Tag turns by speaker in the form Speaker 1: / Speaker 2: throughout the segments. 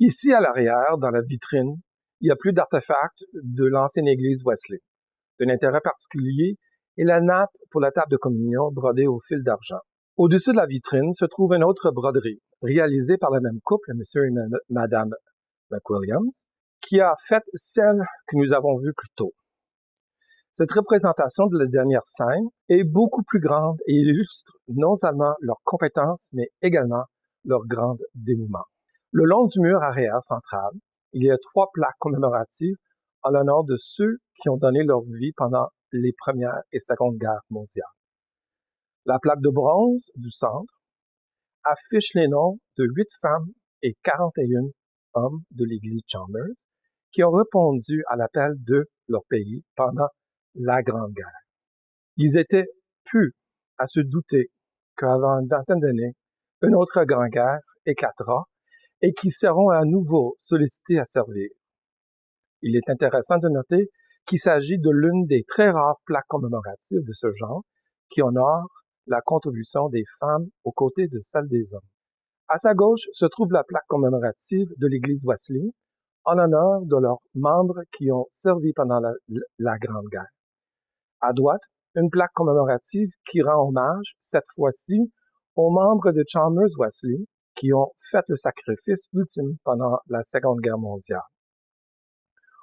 Speaker 1: Ici, à l'arrière, dans la vitrine, il y a plus d'artefacts de l'ancienne église Wesley. D'un intérêt particulier est la nappe pour la table de communion brodée au fil d'argent. Au-dessus de la vitrine se trouve une autre broderie, réalisée par le même couple, M. et Mme McWilliams, qui a fait celle que nous avons vue plus tôt. Cette représentation de la dernière scène est beaucoup plus grande et illustre non seulement leurs compétences, mais également leur grand dévouement. Le long du mur arrière central, il y a 3 plaques commémoratives en l'honneur de ceux qui ont donné leur vie pendant les Premières et Secondes Guerres mondiales. La plaque de bronze du centre affiche les noms de 8 femmes et 41 hommes de l'église Chalmers qui ont répondu à l'appel de leur pays pendant la Grande Guerre. Ils étaient peu à se douter qu'avant une vingtaine d'années, une autre Grande Guerre éclatera et qu'ils seront à nouveau sollicités à servir. Il est intéressant de noter qu'il s'agit de l'une des très rares plaques commémoratives de ce genre qui honore la contribution des femmes aux côtés de celle des hommes. À sa gauche se trouve la plaque commémorative de l'église Wesley en l'honneur de leurs membres qui ont servi pendant la Grande Guerre. À droite, une plaque commémorative qui rend hommage, cette fois-ci, aux membres de Chalmers Wesley qui ont fait le sacrifice ultime pendant la Seconde Guerre mondiale.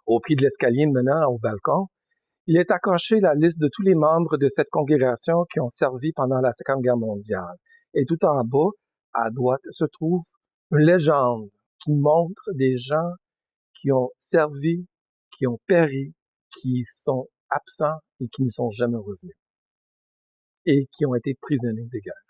Speaker 1: Au pied de l'escalier menant au balcon, il est accroché la liste de tous les membres de cette congrégation qui ont servi pendant la Seconde Guerre mondiale. Et tout en bas, à droite, se trouve une légende qui montre des gens qui ont servi, qui ont péri, qui sont absents et qui ne sont jamais revenus et qui ont été prisonniers de guerre.